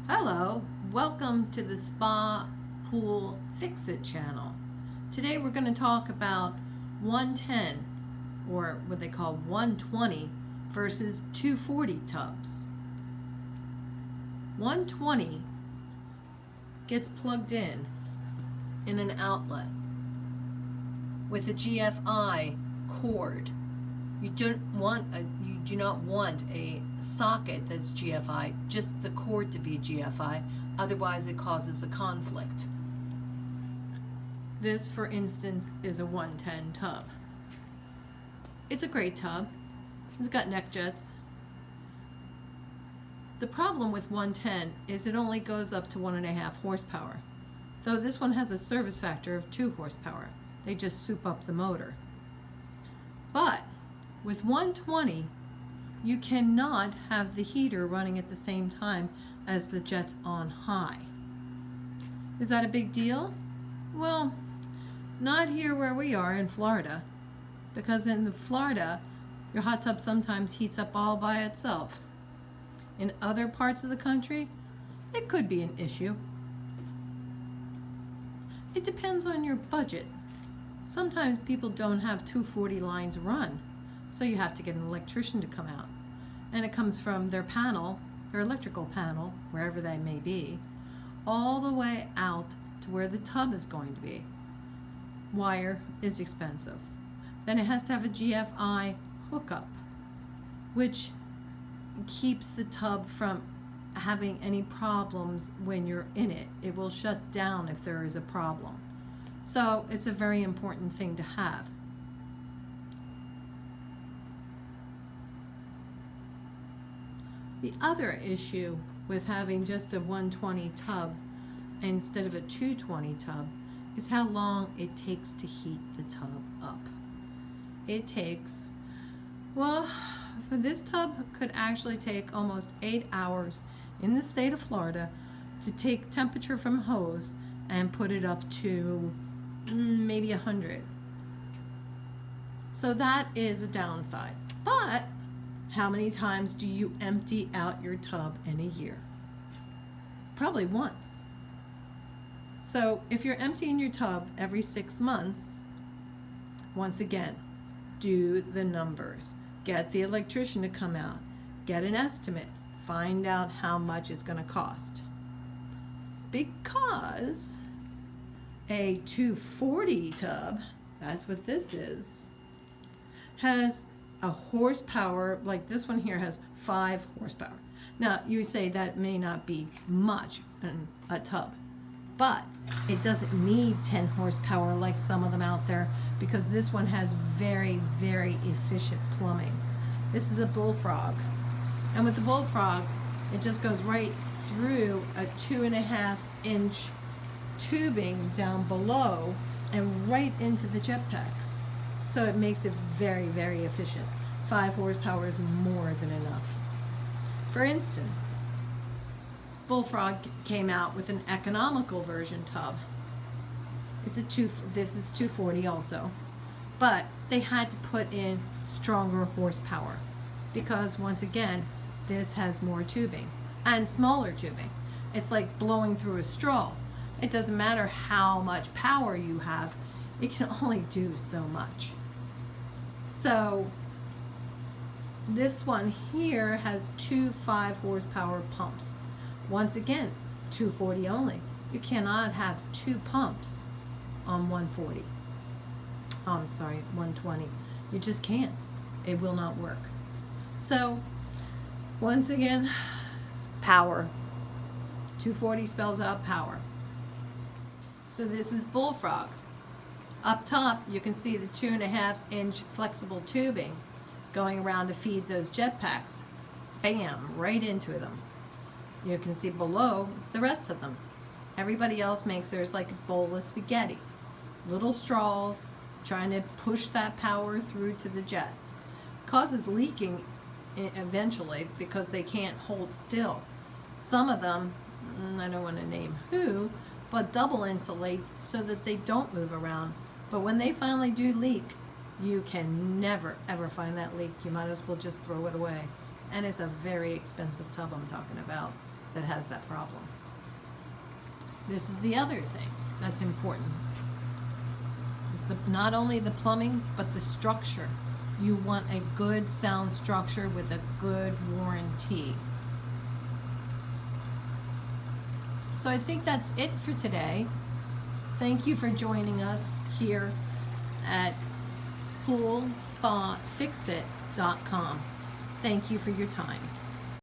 Hello, welcome to the Spa Pool Fix-It channel. Today we're going to talk about 110, or what they call 120 versus 240 tubs. 120 gets plugged in an outlet with a GFI cord. You do not want a socket that's GFI, just the cord to be GFI, otherwise it causes a conflict. This, for instance, is a 110 tub. It's a great tub. It's got neck jets. The problem with 110 is it only goes up to 1.5 horsepower, though this one has a service factor of 2 horsepower. They just soup up the motor. But with 120, you cannot have the heater running at the same time as the jets on high. Is that a big deal? Well, not here where we are in Florida, because in Florida, your hot tub sometimes heats up all by itself. In other parts of the country, it could be an issue. It depends on your budget. Sometimes people don't have 240 lines run, so you have to get an electrician to come out. And it comes from their panel, their electrical panel, wherever they may be, all the way out to where the tub is going to be. Wire is expensive. Then it has to have a GFI hookup, which keeps the tub from having any problems when you're in it. It will shut down if there is a problem. So it's a very important thing to have. The other issue with having just a 120 tub instead of a 220 tub is how long it takes to heat the tub up. It takes, well, for this tub could actually take almost 8 hours in the state of Florida to take temperature from hose and put it up to maybe 100. So that is a downside. But how many times do you empty out your tub in a year? Probably once. So if you're emptying your tub every 6 months, once again, do the numbers. Get the electrician to come out. Get an estimate. Find out how much it's going to cost. Because a 240 tub, that's what this is, has a horsepower, like this one here has 5 horsepower. Now, you say that may not be much in a tub, but it doesn't need 10 horsepower like some of them out there, because this one has very, very efficient plumbing. This is a Bullfrog. And with the Bullfrog, it just goes right through a 2.5-inch tubing down below and right into the jet packs. So it makes it very, very efficient. 5 horsepower is more than enough. For instance, Bullfrog came out with an economical version tub. This is 240 also, but they had to put in stronger horsepower because, once again, this has more tubing and smaller tubing. It's like blowing through a straw. It doesn't matter how much power you have, it can only do so much. So this one here has 2 5-horsepower pumps. Once again, 240 only. You cannot have 2 pumps on 140. I'm sorry, 120. You just can't. It will not work. So once again, power. 240 spells out power. So this is Bullfrog. Up top, you can see the 2.5-inch flexible tubing going around to feed those jet packs. Bam, right into them. You can see below the rest of them. Everybody else makes theirs like a bowl of spaghetti. Little straws trying to push that power through to the jets. Causes leaking eventually because they can't hold still. Some of them, I don't want to name who, but double insulates so that they don't move around. But when they finally do leak, you can never ever find that leak. You might as well just throw it away. And it's a very expensive tub I'm talking about. that has that problem. This is the other thing that's important. It's not only the plumbing, but the structure. You want a good sound structure with a good warranty. So I think that's it for today. Thank you for joining us here at poolspafixit.com. Thank you for your time.